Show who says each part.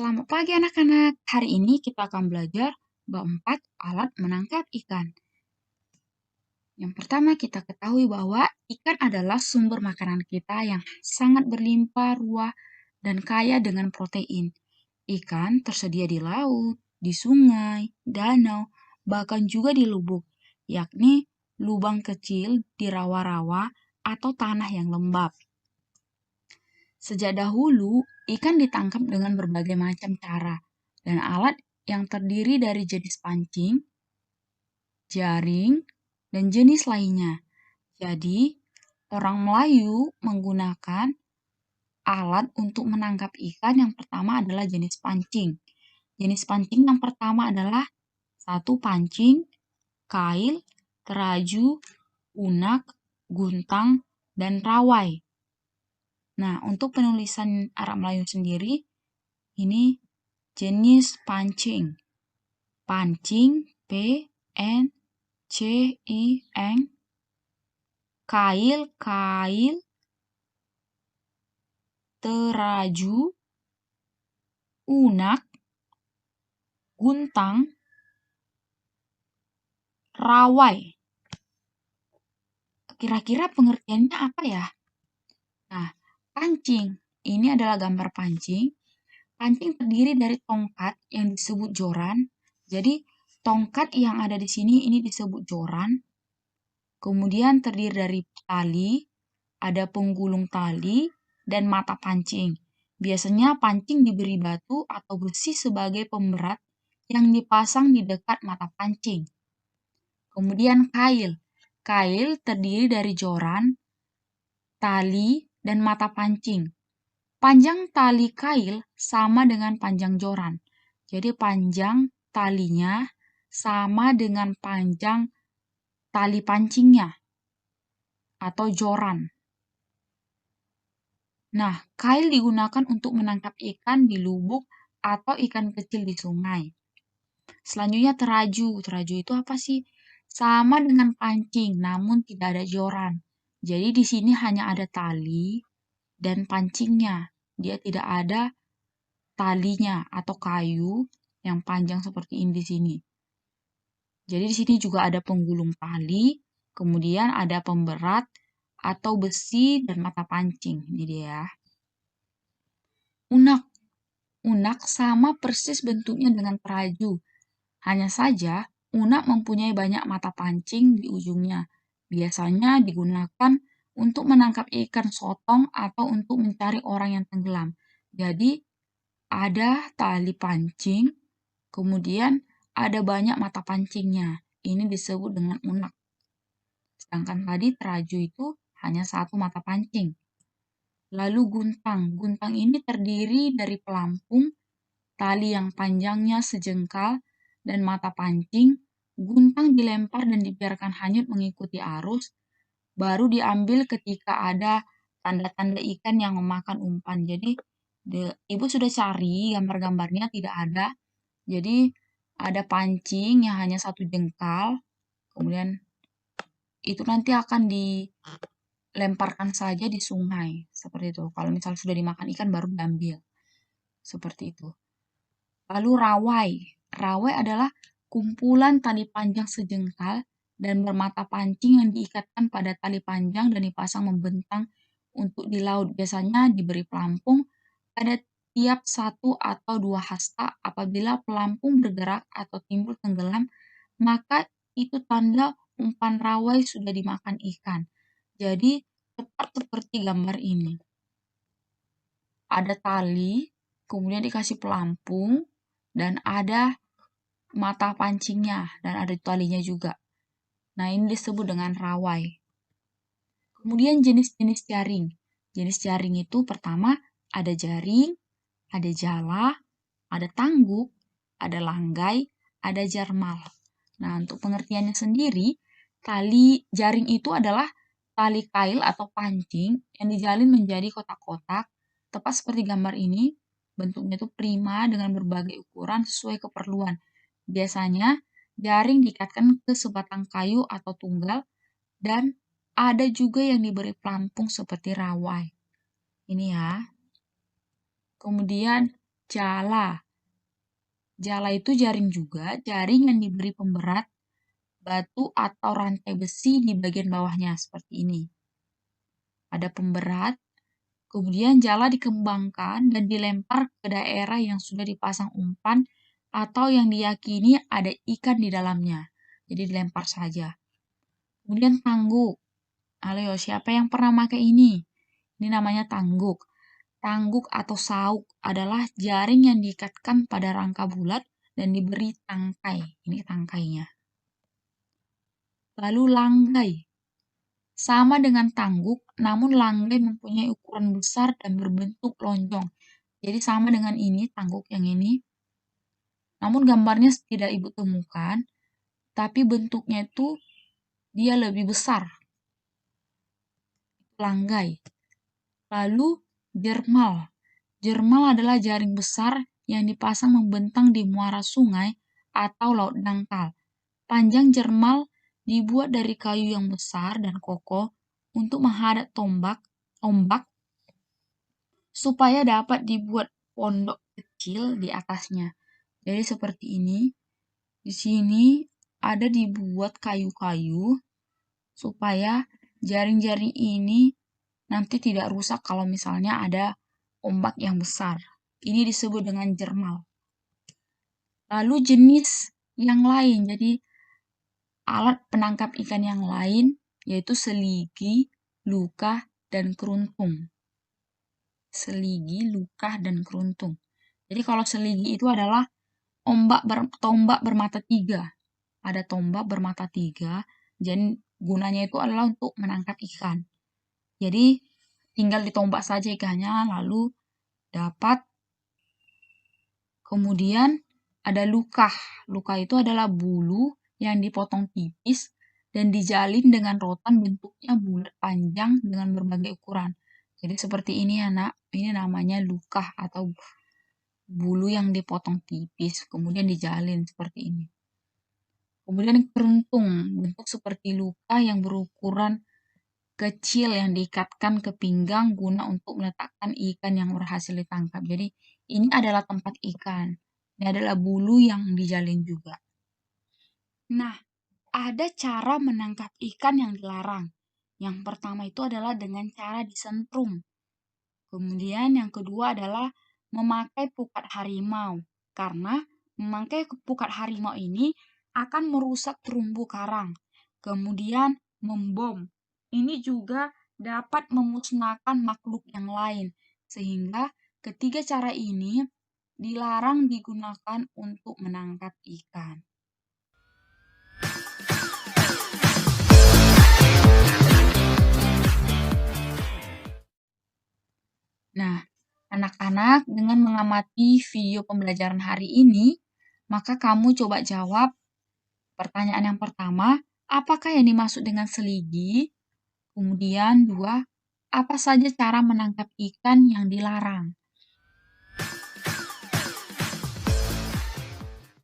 Speaker 1: Selamat pagi anak-anak. Hari ini kita akan belajar bab 4 alat menangkap ikan. Yang pertama kita ketahui bahwa ikan adalah sumber makanan kita yang sangat berlimpah ruah dan kaya dengan protein. Ikan tersedia di laut, di sungai, danau, bahkan juga di lubuk, yakni lubang kecil di rawa-rawa atau tanah yang lembab. Sejak dahulu, ikan ditangkap dengan berbagai macam cara dan alat yang terdiri dari jenis pancing, jaring, dan jenis lainnya. Jadi, orang Melayu menggunakan alat untuk menangkap ikan yang pertama adalah jenis pancing. Jenis pancing yang pertama adalah satu pancing, kail, teraju, unak, guntang, dan rawai. Nah, untuk penulisan Arab Melayu sendiri, ini jenis pancing. Pancing, P, N, C, I, N. Kail, kail. Teraju, unak, guntang, rawai. Kira-kira pengertiannya apa ya? Nah, pancing. Ini adalah gambar pancing. Pancing terdiri dari tongkat yang disebut joran. Jadi, tongkat yang ada di sini ini disebut joran. Kemudian terdiri dari tali, ada penggulung tali, dan mata pancing. Biasanya pancing diberi batu atau besi sebagai pemberat yang dipasang di dekat mata pancing. Kemudian kail. Kail terdiri dari joran, tali, dan mata pancing. Panjang tali kail sama dengan panjang joran. Jadi panjang talinya sama dengan panjang tali pancingnya atau joran. Nah, kail digunakan untuk menangkap ikan di lubuk atau ikan kecil di sungai. Selanjutnya teraju. Teraju itu apa sih? Sama dengan pancing, namun tidak ada joran. Jadi di sini hanya ada tali dan pancingnya. Dia tidak ada talinya atau kayu yang panjang seperti ini di sini. Jadi di sini juga ada penggulung tali, kemudian ada pemberat atau besi dan mata pancing. Ini dia. Unak. Unak sama persis bentuknya dengan teraju. Hanya saja, unak mempunyai banyak mata pancing di ujungnya. Biasanya digunakan untuk menangkap ikan sotong atau untuk mencari orang yang tenggelam. Jadi, ada tali pancing, kemudian ada banyak mata pancingnya. Ini disebut dengan unak. Sedangkan tadi teraju itu hanya satu mata pancing. Lalu guntang. Guntang ini terdiri dari pelampung, tali yang panjangnya sejengkal, dan mata pancing. Guntang dilempar dan dibiarkan hanyut mengikuti arus, baru diambil ketika ada tanda-tanda ikan yang memakan umpan. Jadi, Ibu sudah cari gambar-gambarnya, tidak ada. Jadi, ada pancing yang hanya satu jengkal, kemudian itu nanti akan dilemparkan saja di sungai, seperti itu. Kalau misalnya sudah dimakan ikan, baru diambil. Seperti itu. Lalu rawai. Rawai adalah kumpulan tali panjang sejengkal dan bermata pancing yang diikatkan pada tali panjang dan dipasang membentang untuk di laut. Biasanya diberi pelampung pada tiap satu atau dua hasta. Apabila pelampung bergerak atau timbul tenggelam, maka itu tanda umpan rawai sudah dimakan ikan. Jadi, tepat seperti gambar ini. Ada tali, kemudian dikasih pelampung, dan ada mata pancingnya, dan ada talinya juga. Nah, ini disebut dengan rawai. Kemudian jenis-jenis jaring. Jenis jaring itu pertama ada jaring, ada jala, ada tangguk, ada langgai, ada jarmal. Nah, untuk pengertiannya sendiri, tali jaring itu adalah tali kail atau pancing yang dijalin menjadi kotak-kotak, tepat seperti gambar ini. Bentuknya itu prima dengan berbagai ukuran sesuai keperluan. Biasanya, jaring diikatkan ke sebatang kayu atau tunggal, dan ada juga yang diberi pelampung seperti rawai. Ini ya. Kemudian, Jala. Jala itu jaring juga, jaring yang diberi pemberat, batu atau rantai besi di bagian bawahnya, seperti ini. Ada pemberat, kemudian jala dikembangkan dan dilempar ke daerah yang sudah dipasang umpan atau yang diyakini ada ikan di dalamnya. Jadi dilempar saja. Kemudian tangguk. Ayo, siapa yang pernah pakai ini? Ini namanya tangguk. Tangguk atau sauk adalah jaring yang diikatkan pada rangka bulat dan diberi tangkai. Ini tangkainya. Lalu langgai. Sama dengan tangguk, namun langgai mempunyai ukuran besar dan berbentuk lonjong. Jadi sama dengan ini, tangguk yang ini. Namun gambarnya tidak Ibu temukan, tapi bentuknya itu dia lebih besar. Langgai. Lalu jermal. Jermal adalah jaring besar yang dipasang membentang di muara sungai atau laut dangkal. Panjang jermal dibuat dari kayu yang besar dan kokoh untuk menghadap ombak supaya dapat dibuat pondok kecil di atasnya. Jadi seperti ini. Di sini ada dibuat kayu-kayu supaya jaring-jaring ini nanti tidak rusak kalau misalnya ada ombak yang besar. Ini disebut dengan jermal. Lalu jenis yang lain, jadi alat penangkap ikan yang lain yaitu seligi, lukah, dan keruntung. Seligi, lukah, dan keruntung. Jadi kalau seligi itu adalah tombak bermata tiga. Ada tombak bermata tiga, jadi gunanya itu adalah untuk menangkap ikan. Jadi tinggal ditombak saja ikannya, lalu dapat. Kemudian ada lukah. Lukah itu adalah bulu yang dipotong tipis dan dijalin dengan rotan bentuknya bulat panjang dengan berbagai ukuran. Jadi seperti ini ya nak, ini namanya lukah atau bulu yang dipotong tipis, kemudian dijalin seperti ini. Kemudian keruntung, bentuk seperti lukah yang berukuran kecil yang diikatkan ke pinggang guna untuk meletakkan ikan yang berhasil ditangkap. Jadi ini adalah tempat ikan. Ini adalah bulu yang dijalin juga. Nah, ada cara menangkap ikan yang dilarang. Yang pertama itu adalah dengan cara disentrum. Kemudian yang kedua adalah memakai pukat harimau. Karena memakai pukat harimau ini akan merusak terumbu karang. Kemudian membom. Ini juga dapat memusnahkan makhluk yang lain. Sehingga ketiga cara ini dilarang digunakan untuk menangkap ikan. Nah, anak-anak dengan mengamati video pembelajaran hari ini, maka kamu coba jawab pertanyaan yang pertama, apakah yang dimaksud dengan seligi? Kemudian 2, apa saja cara menangkap ikan yang dilarang?